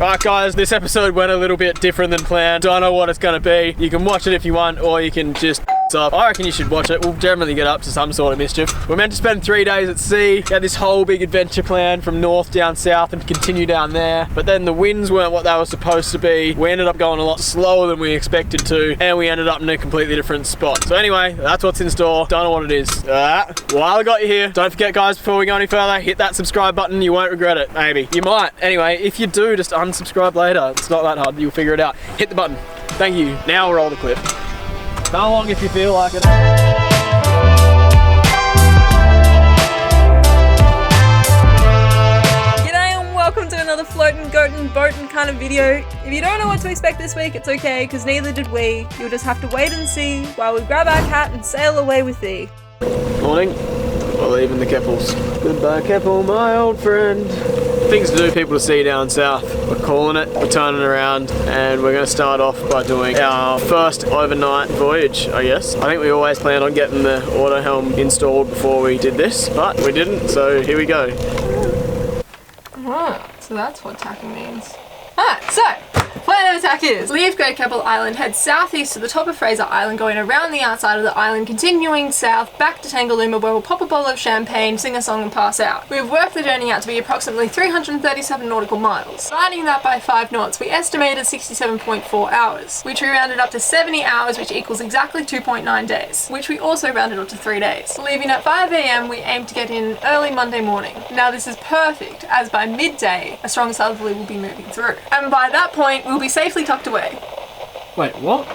Right guys, this episode went a little bit different than planned. Don't know what it's gonna be. You can watch it if you want, or you can just up. I reckon you should watch it. We'll generally get up to some sort of mischief. We're meant to spend 3 days at sea. We had this whole big adventure plan from north down south and continue down there. But then the winds weren't what they were supposed to be. We ended up going a lot slower than we expected to, and we ended up in a completely different spot. So anyway, that's what's in store. Don't know what it is. While I got you here, don't forget guys, before we go any further, hit that subscribe button. You won't regret it. Maybe. You might. Anyway, if you do, just unsubscribe later. It's not that hard. You'll figure it out. Hit the button. Thank you. Now roll the clip. How long if you feel like it? G'day and welcome to another floating, goatin', boatin' kind of video. If you don't know what to expect this week, it's okay, because neither did we. You'll just have to wait and see while we grab our cat and sail away with thee. Morning. We're leaving the Keppels. Goodbye Keppel, my old friend. Things to do, people to see down south. We're calling it, we're turning around, and we're going to start off by doing our first overnight voyage, I guess. I think we always planned on getting the auto helm installed before we did this, but we didn't, so here we go. Ah, so that's what tacking means. Alright, so plan of attack is leave Great Keppel Island, head southeast to the top of Fraser Island, going around the outside of the island, continuing south back to Tangalooma, where we'll pop a bottle of champagne, sing a song and pass out. We've worked the journey out to be approximately 337 nautical miles. Dividing that by 5 knots, we estimated 67.4 hours, which we rounded up to 70 hours, which equals exactly 2.9 days, which we also rounded up to 3 days. Leaving at 5 AM, we aim to get in early Monday morning. Now this is perfect, as by midday, a strong southerly will be moving through. And by that point, we'll be safely tucked away. Wait, what?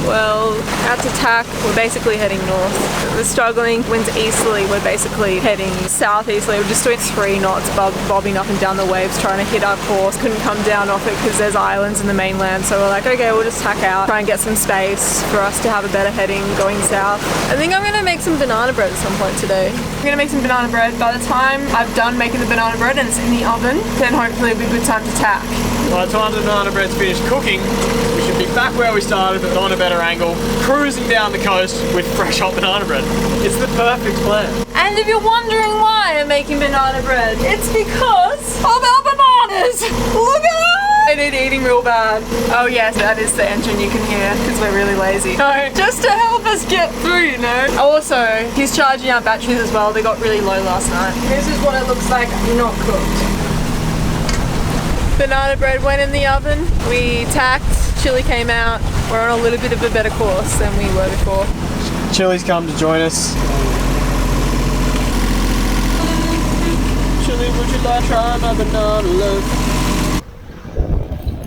Well, out to tack, we're basically heading north. We're struggling, winds easterly, we're basically heading southeasterly. We're just doing 3 knots, bobbing up and down the waves, trying to hit our course. Couldn't come down off it because there's islands in the mainland, so we're like, okay, we'll just tack out, try and get some space for us to have a better heading going south. I think I'm gonna make some banana bread at some point today. I'm gonna make some banana bread. By the time I've done making the banana bread and it's in the oven, then hopefully it'll be a good time to tack. By the time the banana bread's finished cooking, we should be back where we started, but on a better angle, cruising down the coast with fresh hot banana bread. It's the perfect plan. And if you're wondering why I'm making banana bread, it's because of our bananas! Look at that! I need eating real bad. Oh yes, that is the engine you can hear, because we're really lazy. No, just to help us get through, you know? Also, he's charging our batteries as well. They got really low last night. This is what it looks like not cooked. Banana bread went in the oven. We tacked, chili came out. We're on a little bit of a better course than we were before. Chili's come to join us. Chili, would you like to try my banana loaf?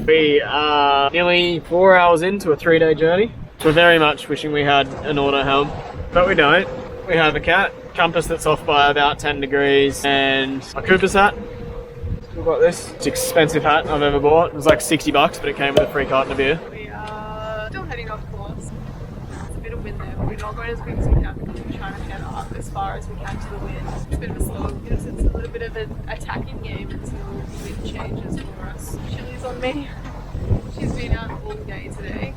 We are nearly 4 hours into a 3-day journey. We're very much wishing we had an auto helm, but we don't. We have a cat, compass that's off by about 10 degrees, and a Cooper's hat. We've got this. It's an expensive hat I've ever bought. It was like $60, but it came with a free carton of beer. We are still heading off course. There's a bit of wind there, but we're not going as quick as we can because we're trying to head up as far as we can to the wind. It's a bit of a slow because it's a little bit of an attacking game until the wind changes for us. Chili's on me. She's been out all day today.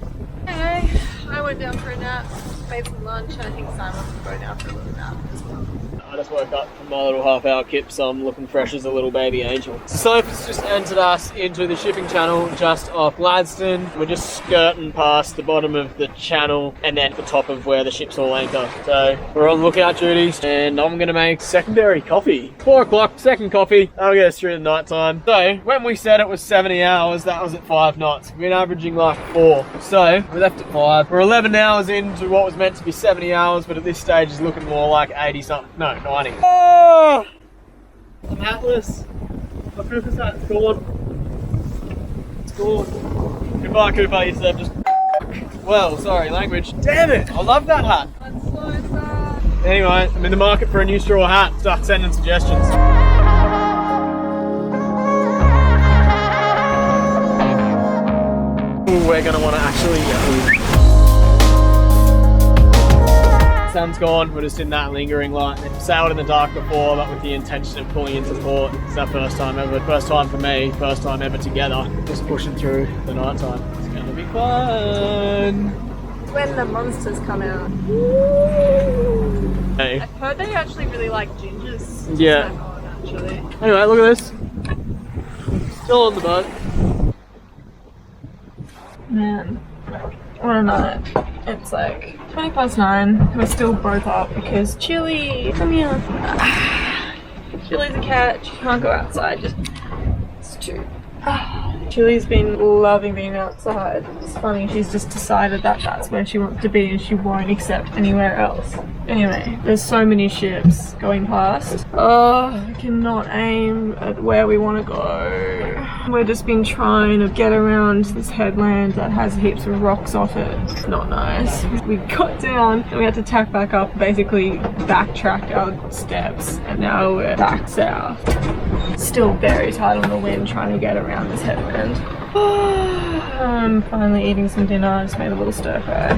Anyway, I went down for a nap, made some lunch, and I think Simon will go down for a little nap as well. I just woke up from my little half-hour kip, so I'm looking fresh as a little baby angel. So Sophie's just entered us into the shipping channel just off Gladstone. We're just skirting past the bottom of the channel and then the top of where the ships all anchor. So we're on lookout duties, and I'm going to make secondary coffee. 4 o'clock, second coffee. That'll get us through the night time. So when we said it was 70 hours, that was at 5 knots. We've been averaging like 4. So we left at 5. We're 11 hours into what was meant to be 70 hours, but at this stage is looking more like 80 something. No, 90. Oh! I'm hatless. My Cooper's hat's gone. It's gone. Goodbye, Cooper. You said just. Well, sorry, language. Damn it! I love that hat. That's so sad. Anyway, I'm in the market for a new straw hat. Start sending suggestions. Ooh, we're gonna want to actually. Sun's gone, we're just in that lingering light. We've sailed in the dark before, but with the intention of pulling into port. It's our first time ever, first time for me, first time ever together, just pushing through the night time. It's gonna be fun. when the monsters come out. Hey. I've heard they actually really like gingers. Yeah. Actually. Anyway, look at this. Still on the boat. Man, what a night. It's like 9:20. We're still both up because Chili, come here. Chili's a cat. She can't go outside. It's too. Chili's been loving being outside. It's funny, she's just decided that that's where she wants to be and she won't accept anywhere else. Anyway, there's so many ships going past. Oh, I cannot aim at where we want to go. We've just been trying to get around this headland that has heaps of rocks off it. It's not nice. We got down and we had to tack back up, basically backtrack our steps, and now we're back south. Still very tight on the wind trying to get around this headland. I'm finally eating some dinner. I just made a little stir fry.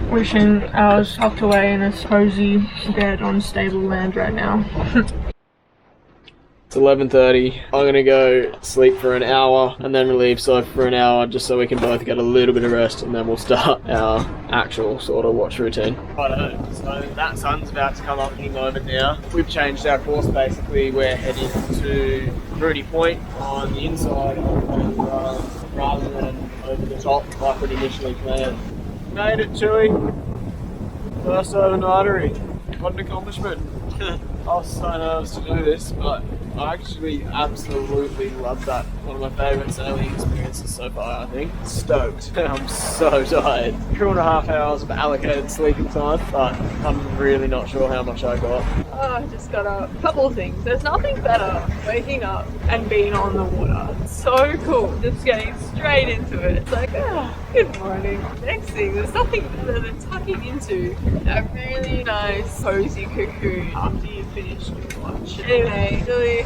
Wishing I was tucked away in a cozy bed on stable land right now. It's 11:30. I'm gonna go sleep for an hour and then relieve Soph for an hour just so we can both get a little bit of rest, and then we'll start our actual sort of watch routine. Righto, so that sun's about to come up and over now. We've changed our course basically. We're heading to Fruity Point on the inside of the rather than over the top like we'd initially planned. Made it, Chewy. First overnighter. What an accomplishment. I was so nervous to do this, but I actually absolutely love that. One of my favourite sailing experiences so far, I think. Stoked. I'm so tired. 2.5 hours of allocated sleeping time, but I'm really not sure how much I got. Oh, I just got up. A couple of things. There's nothing better waking up and being on the water. It's so cool. Just getting straight into it. It's like, good morning. Next thing, there's nothing better than tucking into a really nice, cozy cocoon after you finish your watch. Anyway, Lily,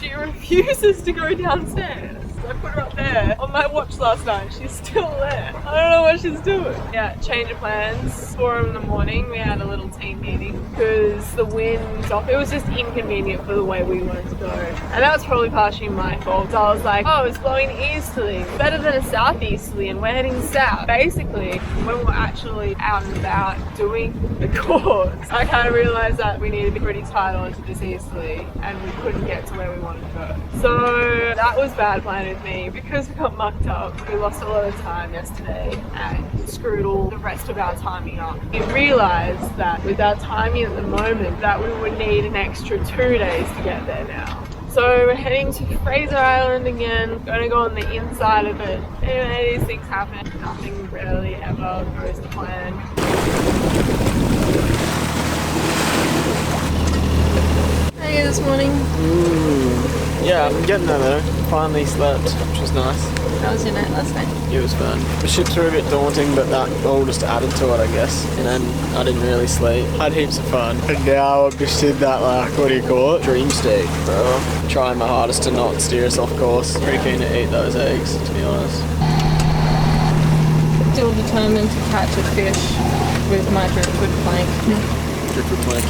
she refuses to go downstairs. I put her up there on my watch last night. She's still there. I don't know what she's doing. Yeah, change of plans. 4 in the morning, we had a little team meeting because the wind's off. It was just inconvenient for the way we wanted to go. And that was probably partially my fault. So I was like, oh, it's blowing easterly. Better than a southeasterly, and we're heading south. Basically, when we're actually out and about doing the course, I kind of realized that we needed to be pretty tight onto this easterly and we couldn't get to where we wanted to go. So that was bad planning with me because we got mucked up. We lost a lot of time yesterday and screwed all the rest of our timing up. We realized that with our timing at the moment that we would need an extra 2 days to get there now. So we're heading to Fraser Island again, gonna go on the inside of it. Anyway, these things happen. Nothing really ever goes to plan. How are you this morning? Yeah, I'm getting there though. Finally slept, which was nice. How was your night last night? It was fun. The ships were a bit daunting, but that all just added to it, I guess. And then I didn't really sleep. Had heaps of fun. And now I've just did that, like, what do you call it? Dream state, bro. Trying my hardest to not steer us off course. Pretty keen to eat those eggs, to be honest. Still determined to catch a fish with my driftwood plank. Driftwood plank.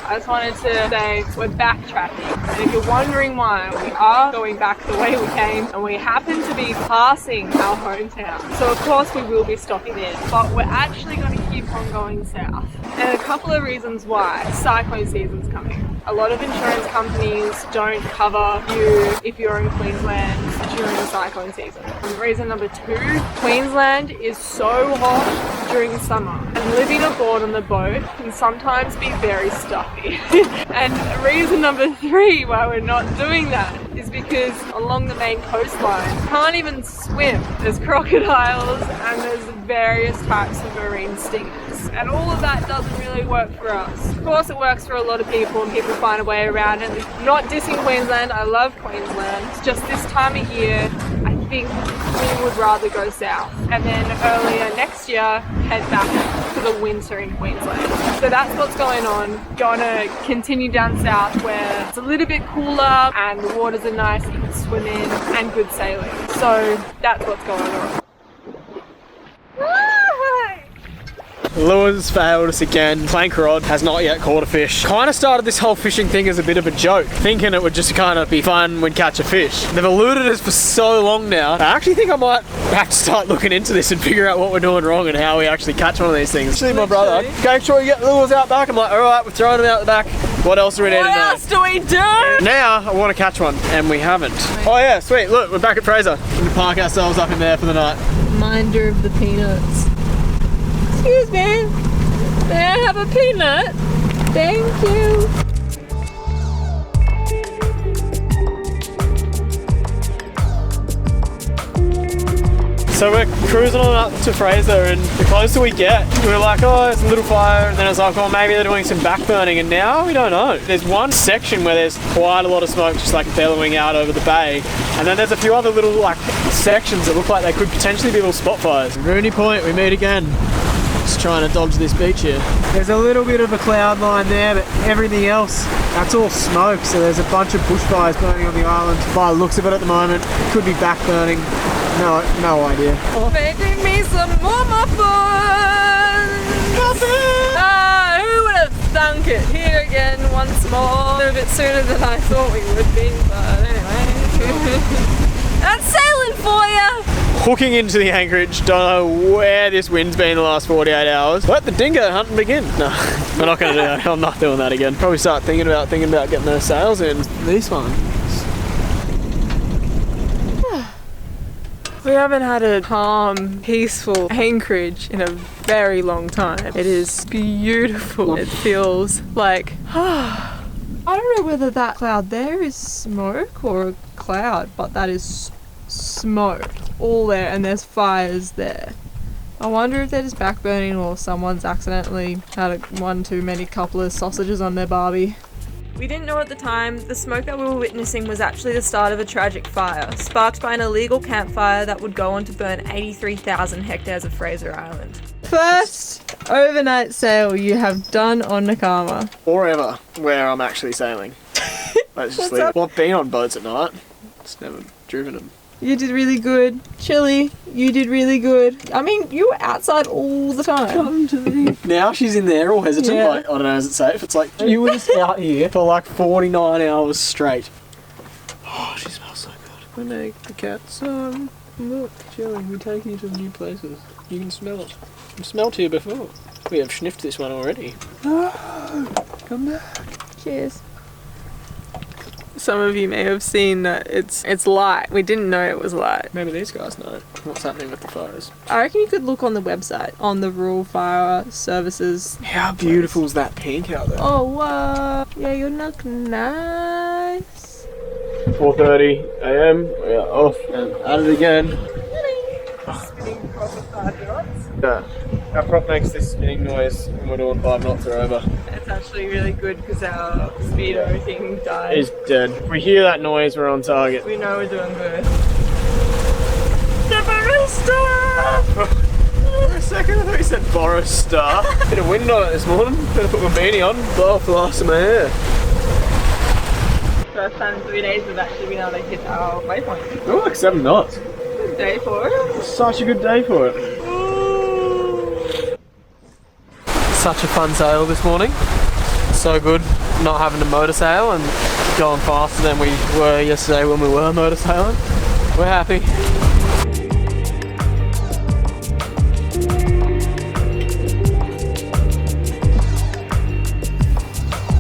I just wanted to say we're backtracking, and if you're wondering why, we are going back the way we came, and we happen to be passing our hometown. So of course we will be stopping in, but we're actually going to keep on going south. And a couple of reasons why. Cyclone season's coming. A lot of insurance companies don't cover you if you're in Queensland during the cyclone season. And reason number 2, Queensland is so hot during summer, and living aboard on the boat can sometimes be very stuffy. And reason number 3 why we're not doing that is because along the main coastline, you can't even swim. There's crocodiles and there's various types of marine stingers. And all of that doesn't really work for us. Of course it works for a lot of people and people find a way around it. Not dissing Queensland, I love Queensland. It's just this time of year, I think we would rather go south. And then earlier next year, head back to the winter in Queensland. So that's what's going on. Gonna continue down south where it's a little bit cooler and the waters are nice, you can swim in, and good sailing. So that's what's going on. Lures failed us again. Plank rod has not yet caught a fish. Kind of started this whole fishing thing as a bit of a joke, thinking it would just kind of be fun when catch a fish. They've eluded us for so long now. I actually think I might have to start looking into this and figure out what we're doing wrong and how we actually catch one of these things. See my brother, make sure you get the lures out back. I'm like, all right, we're throwing them out the back. What else do we need to know? What else do we do? Now I want to catch one, and we haven't. Oh yeah, sweet. Look, we're back at Fraser. We can park ourselves up in there for the night. Reminder of the peanuts. Excuse me. May I have a peanut? Thank you. So we're cruising on up to Fraser, and the closer we get, we're like, oh, it's a little fire, and then it's like, oh, maybe they're doing some backburning, and now we don't know. There's one section where there's quite a lot of smoke just like bellowing out over the bay, and then there's a few other little like sections that look like they could potentially be little spot fires. Rooney Point, we meet again. Just trying to dodge this beach here. There's a little bit of a cloud line there, but everything else, that's all smoke, so there's a bunch of bushfires burning on the island. By the looks of it at the moment, could be backburning. No idea. Making me some more muffins! Who would have thunk it? Here again once more. A little bit sooner than I thought we would be, but anyway. That's sailing for you! Hooking into the anchorage, don't know where this wind's been the last 48 hours. Let the dingo hunting begin. No, we're not going to do that. I'm not doing that again. Probably start thinking about getting those sails in. This one. We haven't had a calm, peaceful anchorage in a very long time. It is beautiful. It feels like, I don't know whether that cloud there is smoke or a cloud, but that is smoke all there, and there's fires there. I wonder if they're just backburning or someone's accidentally had one too many couple of sausages on their barbie. We didn't know at the time, the smoke that we were witnessing was actually the start of a tragic fire, sparked by an illegal campfire that would go on to burn 83,000 hectares of Fraser Island. First overnight sail you have done on Nakama. Or ever, where I'm actually sailing. Let's just leave it. Well, I've been on boats at night, just never driven them. You did really good. Chili, you did really good. I mean, you were outside all the time. Come to me. Now she's in there all hesitant, Yeah. like, I don't know, is it safe? It's like, you were just out here for like 49 hours straight. Oh, she smells so good. We make the cat song. Look, Joey, we take you to new places. You can smell it. I've smelled here before. We have sniffed this one already. Oh, come back. Cheers. Some of you may have seen that it's light. We didn't know it was light. Maybe these guys know what's happening with the fires. I reckon you could look on the website, on the Rural Fire Services. How beautiful is that pink out there? Oh, wow. Yeah, you look nice. 4:30 a.m. We are off and at it again. Yeah, our prop makes this spinning noise when we're doing 5 knots or over. It's actually really good because our speedo thing died. It's dead. If we hear that noise, we're on target. We know we're doing good. The barista! For a second, I thought you said Boris Star. Bit of wind on it this morning. Better put my beanie on, blow off the last of my hair. First time in 3 days we've actually been able to hit our waypoint. Oh, like 7 knots. Good day for it. Such a good day for it. Such a fun sail this morning. So good not having to motor sail and going faster than we were yesterday when we were motor sailing. We're happy.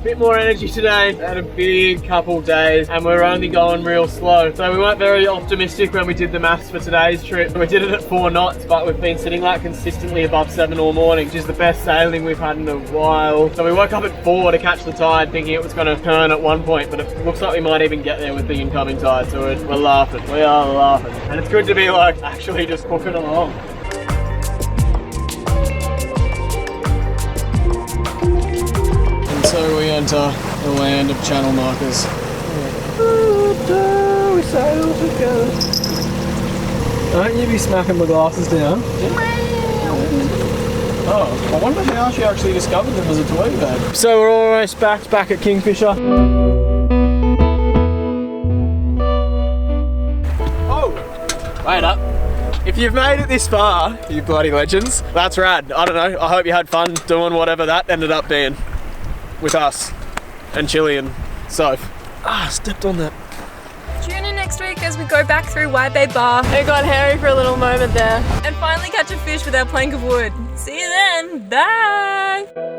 Bit more energy today. Had a big couple days and we're only going real slow. So we weren't very optimistic when we did the maths for today's trip. We did it at 4 knots, but we've been sitting like consistently above 7 all morning, which is the best sailing we've had in a while. So we woke up at 4 to catch the tide, thinking it was going to turn at one point, but it looks like we might even get there with the incoming tide. So we're laughing. We are laughing. And it's good to be like actually just cooking along. So we enter the land of channel markers. We sail together. Don't you be smacking my glasses down. Oh, I wonder how she actually discovered them as a toy bag. So we're almost back at Kingfisher. Oh! Wait up. If you've made it this far, you bloody legends, that's rad. I don't know, I hope you had fun doing whatever that ended up being with us and Chili and Soph. Ah, stepped on that. Tune in next week as we go back through White Bay Bar. We got hairy for a little moment there. And finally catch a fish with our plank of wood. See you then. Bye.